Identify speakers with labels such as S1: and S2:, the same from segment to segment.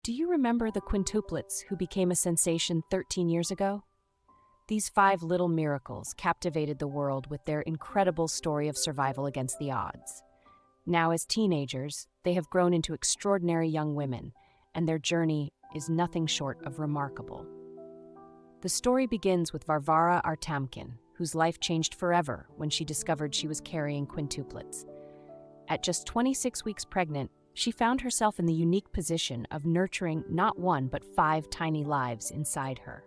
S1: Do you remember the quintuplets who became a sensation 13 years ago? These 5 little miracles captivated the world with their incredible story of survival against the odds. Now, as teenagers, they have grown into extraordinary young women, and their journey is nothing short of remarkable. The story begins with Varvara Artamkin, whose life changed forever when she discovered she was carrying quintuplets. At just 26 weeks pregnant, she found herself in the unique position of nurturing not 1 but 5 tiny lives inside her.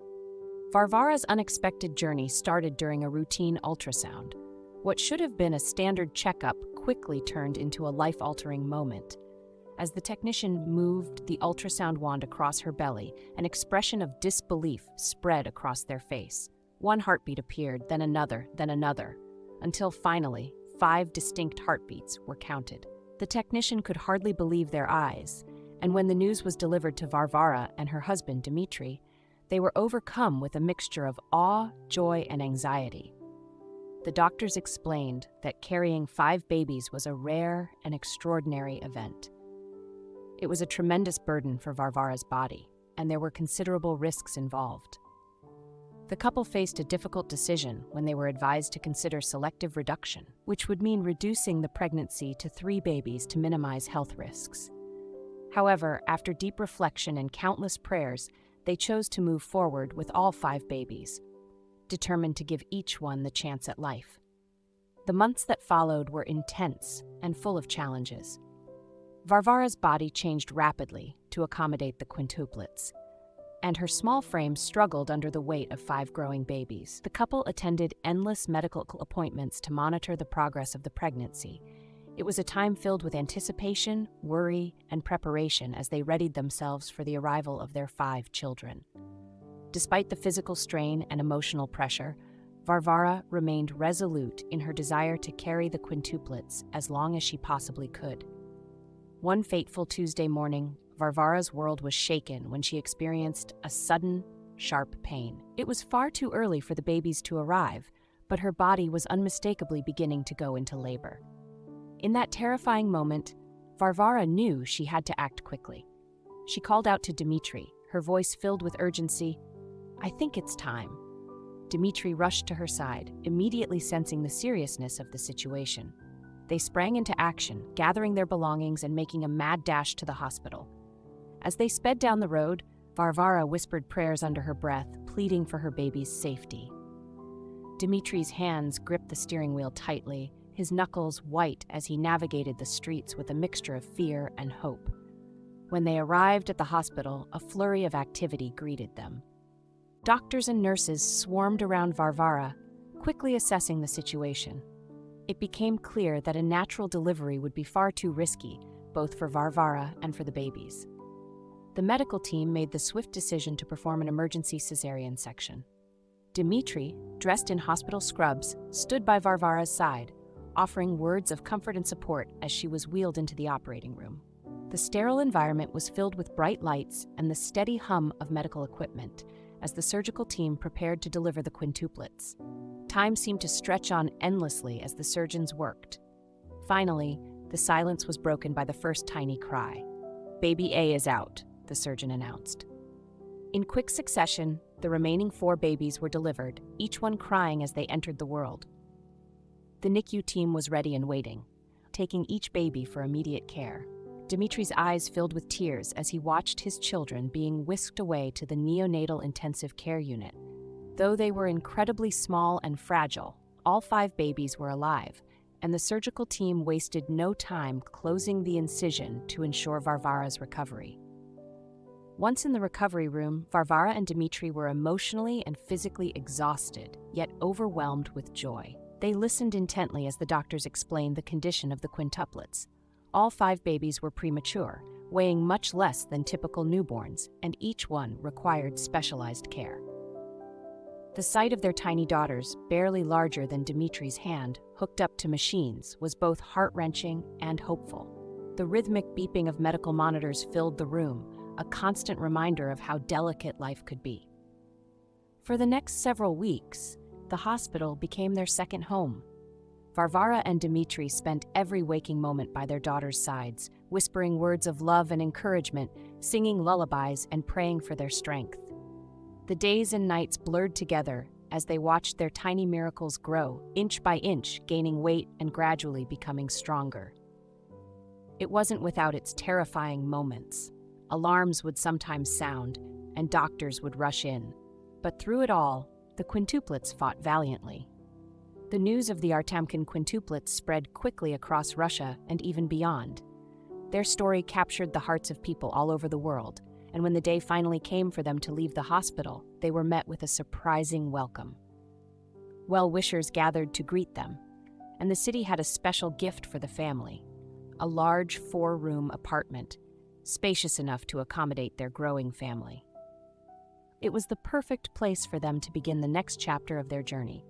S1: Varvara's unexpected journey started during a routine ultrasound. What should have been a standard checkup quickly turned into a life-altering moment. As the technician moved the ultrasound wand across her belly, an expression of disbelief spread across their face. One heartbeat appeared, then another, until finally, 5 distinct heartbeats were counted. The technician could hardly believe their eyes, and when the news was delivered to Varvara and her husband, Dmitry, they were overcome with a mixture of awe, joy, and anxiety. The doctors explained that carrying 5 babies was a rare and extraordinary event. It was a tremendous burden for Varvara's body, and there were considerable risks involved. The couple faced a difficult decision when they were advised to consider selective reduction, which would mean reducing the pregnancy to 3 babies to minimize health risks. However, after deep reflection and countless prayers, they chose to move forward with all 5 babies, determined to give each one the chance at life. The months that followed were intense and full of challenges. Varvara's body changed rapidly to accommodate the quintuplets, and her small frame struggled under the weight of 5 growing babies. The couple attended endless medical appointments to monitor the progress of the pregnancy. It was a time filled with anticipation, worry, and preparation as they readied themselves for the arrival of their 5 children. Despite the physical strain and emotional pressure, Varvara remained resolute in her desire to carry the quintuplets as long as she possibly could. One fateful Tuesday morning, Varvara's world was shaken when she experienced a sudden, sharp pain. It was far too early for the babies to arrive, but her body was unmistakably beginning to go into labor. In that terrifying moment, Varvara knew she had to act quickly. She called out to Dmitry, her voice filled with urgency, "I think it's time." Dmitry rushed to her side, immediately sensing the seriousness of the situation. They sprang into action, gathering their belongings and making a mad dash to the hospital. As they sped down the road, Varvara whispered prayers under her breath, pleading for her baby's safety. Dmitry's hands gripped the steering wheel tightly, his knuckles white as he navigated the streets with a mixture of fear and hope. When they arrived at the hospital, a flurry of activity greeted them. Doctors and nurses swarmed around Varvara, quickly assessing the situation. It became clear that a natural delivery would be far too risky, both for Varvara and for the babies. The medical team made the swift decision to perform an emergency cesarean section. Dmitry, dressed in hospital scrubs, stood by Varvara's side, offering words of comfort and support as she was wheeled into the operating room. The sterile environment was filled with bright lights and the steady hum of medical equipment as the surgical team prepared to deliver the quintuplets. Time seemed to stretch on endlessly as the surgeons worked. Finally, the silence was broken by the first tiny cry. "Baby A is out," the surgeon announced. In quick succession, the remaining 4 babies were delivered, each one crying as they entered the world. The NICU team was ready and waiting, taking each baby for immediate care. Dmitry's eyes filled with tears as he watched his children being whisked away to the neonatal intensive care unit. Though they were incredibly small and fragile, all 5 babies were alive, and the surgical team wasted no time closing the incision to ensure Varvara's recovery. Once in the recovery room, Varvara and Dmitry were emotionally and physically exhausted, yet overwhelmed with joy. They listened intently as the doctors explained the condition of the quintuplets. All 5 babies were premature, weighing much less than typical newborns, and each one required specialized care. The sight of their tiny daughters, barely larger than Dmitry's hand, hooked up to machines, was both heart-wrenching and hopeful. The rhythmic beeping of medical monitors filled the room, a constant reminder of how delicate life could be. For the next several weeks, the hospital became their second home. Varvara and Dmitry spent every waking moment by their daughters' sides, whispering words of love and encouragement singing lullabies and praying for their strength. The days and nights blurred together as they watched their tiny miracles grow, inch by inch, gaining weight and gradually becoming stronger. It wasn't without its terrifying moments. Alarms would sometimes sound, and doctors would rush in. But through it all, the quintuplets fought valiantly. The news of the Artamkin quintuplets spread quickly across Russia and even beyond. Their story captured the hearts of people all over the world, and when the day finally came for them to leave the hospital, they were met with a surprising welcome. Well-wishers gathered to greet them, and the city had a special gift for the family: a large 4-room apartment, spacious enough to accommodate their growing family. It was the perfect place for them to begin the next chapter of their journey.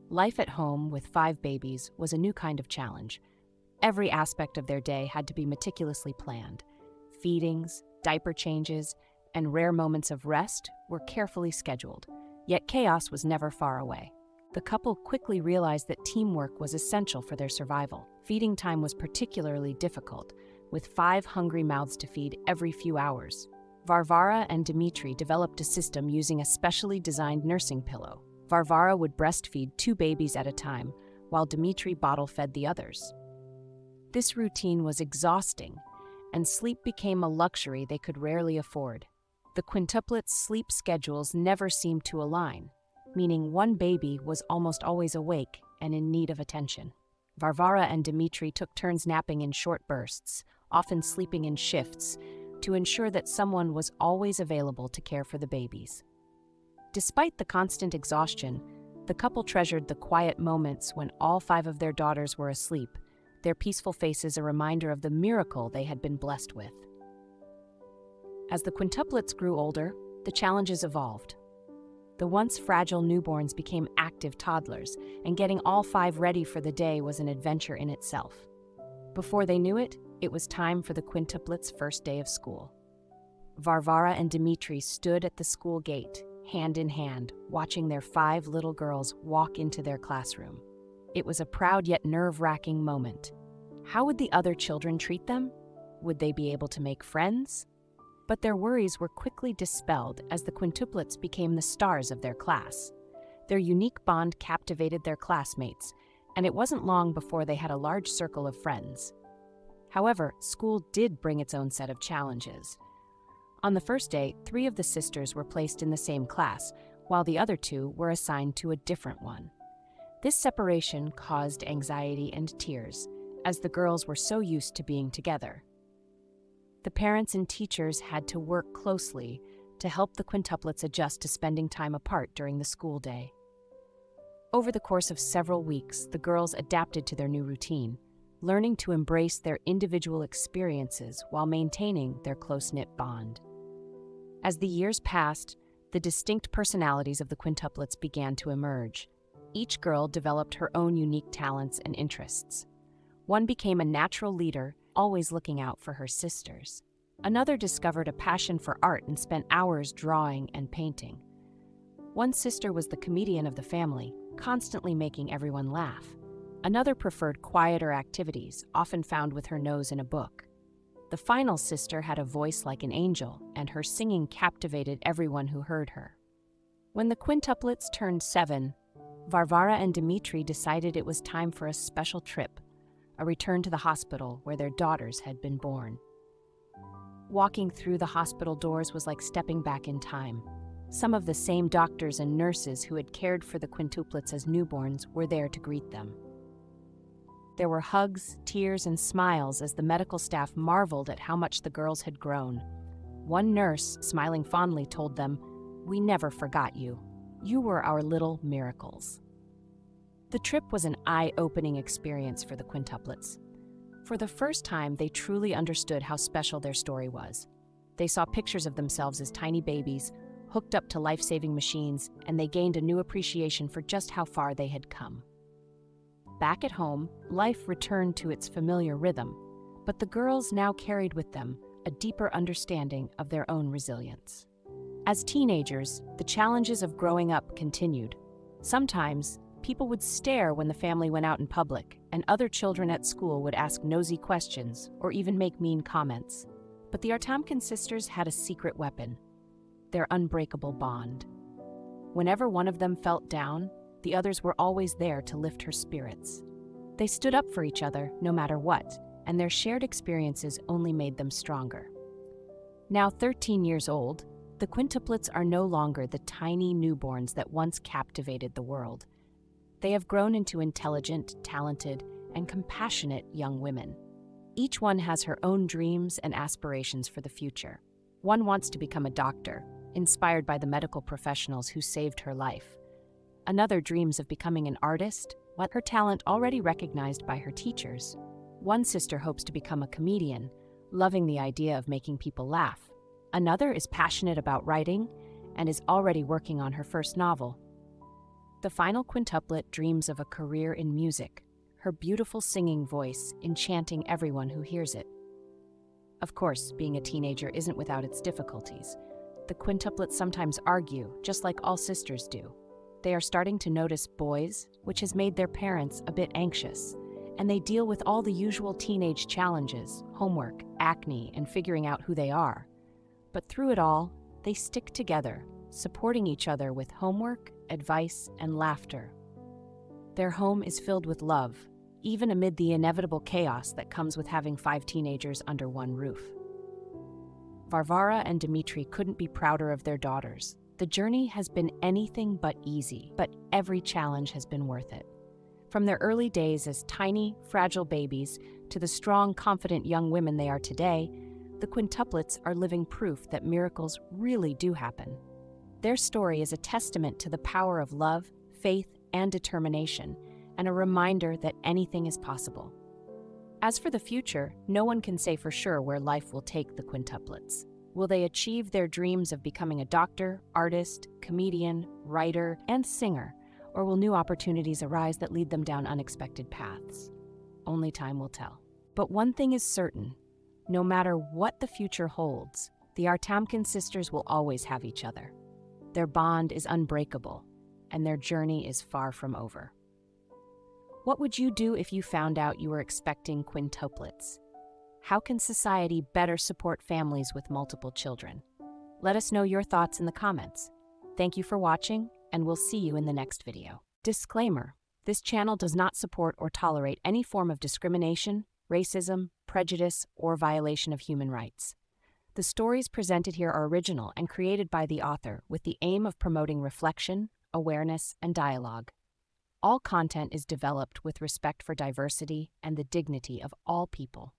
S1: Life at home with 5 babies was a new kind of challenge. Every aspect of their day had to be meticulously planned. Feedings, diaper changes, and rare moments of rest were carefully scheduled, yet chaos was never far away. The couple quickly realized that teamwork was essential for their survival. Feeding time was particularly difficult, with 5 hungry mouths to feed every few hours. Varvara and Dmitry developed a system using a specially designed nursing pillow. Varvara would breastfeed 2 babies at a time, while Dmitry bottle-fed the others. This routine was exhausting, and sleep became a luxury they could rarely afford. The quintuplets' sleep schedules never seemed to align, meaning one baby was almost always awake and in need of attention. Varvara and Dmitry took turns napping in short bursts, often sleeping in shifts, to ensure that someone was always available to care for the babies. Despite the constant exhaustion, the couple treasured the quiet moments when all 5 of their daughters were asleep, their peaceful faces a reminder of the miracle they had been blessed with. As the quintuplets grew older, the challenges evolved. The once fragile newborns became active toddlers, and getting all 5 ready for the day was an adventure in itself. Before they knew it, it was time for the quintuplets' first day of school. Varvara and Dmitry stood at the school gate, hand in hand, watching their 5 little girls walk into their classroom. It was a proud yet nerve-wracking moment. How would the other children treat them? Would they be able to make friends? But their worries were quickly dispelled as the quintuplets became the stars of their class. Their unique bond captivated their classmates, and it wasn't long before they had a large circle of friends. However, school did bring its own set of challenges. On the first day, 3 of the sisters were placed in the same class, while the other 2 were assigned to a different one. This separation caused anxiety and tears, as the girls were so used to being together. The parents and teachers had to work closely to help the quintuplets adjust to spending time apart during the school day. Over the course of several weeks, the girls adapted to their new routine, learning to embrace their individual experiences while maintaining their close-knit bond. As the years passed, the distinct personalities of the quintuplets began to emerge. Each girl developed her own unique talents and interests. One became a natural leader, always looking out for her sisters. Another discovered a passion for art and spent hours drawing and painting. One sister was the comedian of the family, constantly making everyone laugh. Another preferred quieter activities, often found with her nose in a book. The final sister had a voice like an angel, and her singing captivated everyone who heard her. When the quintuplets turned 7, Varvara and Dmitry decided it was time for a special trip, a return to the hospital where their daughters had been born. Walking through the hospital doors was like stepping back in time. Some of the same doctors and nurses who had cared for the quintuplets as newborns were there to greet them. There were hugs, tears, and smiles as the medical staff marveled at how much the girls had grown. One nurse, smiling fondly, told them, "We never forgot you. You were our little miracles." The trip was an eye-opening experience for the quintuplets. For the first time, they truly understood how special their story was. They saw pictures of themselves as tiny babies, hooked up to life-saving machines, and they gained a new appreciation for just how far they had come. Back at home, life returned to its familiar rhythm, but the girls now carried with them a deeper understanding of their own resilience. As teenagers, the challenges of growing up continued. Sometimes, people would stare when the family went out in public, and other children at school would ask nosy questions or even make mean comments. But the Artamkin sisters had a secret weapon, their unbreakable bond. Whenever one of them felt down, the others were always there to lift her spirits. They stood up for each other no matter what, and their shared experiences only made them stronger. Now 13 years old, the quintuplets are no longer the tiny newborns that once captivated the world. They have grown into intelligent, talented, and compassionate young women. Each one has her own dreams and aspirations for the future. One wants to become a doctor, inspired by the medical professionals who saved her life. Another dreams of becoming an artist, her talent already recognized by her teachers. One sister hopes to become a comedian, loving the idea of making people laugh. Another is passionate about writing and is already working on her first novel. The final quintuplet dreams of a career in music, her beautiful singing voice enchanting everyone who hears it. Of course, being a teenager isn't without its difficulties. The quintuplets sometimes argue, just like all sisters do. They are starting to notice boys, which has made their parents a bit anxious, and they deal with all the usual teenage challenges, homework, acne, and figuring out who they are. But through it all, they stick together, supporting each other with homework, advice, and laughter. Their home is filled with love, even amid the inevitable chaos that comes with having 5 teenagers under one roof. Varvara and Dmitri couldn't be prouder of their daughters. The journey has been anything but easy, but every challenge has been worth it. From their early days as tiny, fragile babies to the strong, confident young women they are today, the quintuplets are living proof that miracles really do happen. Their story is a testament to the power of love, faith, and determination, and a reminder that anything is possible. As for the future, no one can say for sure where life will take the quintuplets. Will they achieve their dreams of becoming a doctor, artist, comedian, writer, and singer, or will new opportunities arise that lead them down unexpected paths? Only time will tell. But one thing is certain, no matter what the future holds, the Artamkin sisters will always have each other. Their bond is unbreakable, and their journey is far from over. What would you do if you found out you were expecting quintuplets? How can society better support families with multiple children? Let us know your thoughts in the comments. Thank you for watching, and we'll see you in the next video. Disclaimer: this channel does not support or tolerate any form of discrimination, racism, prejudice, or violation of human rights. The stories presented here are original and created by the author with the aim of promoting reflection, awareness, and dialogue. All content is developed with respect for diversity and the dignity of all people.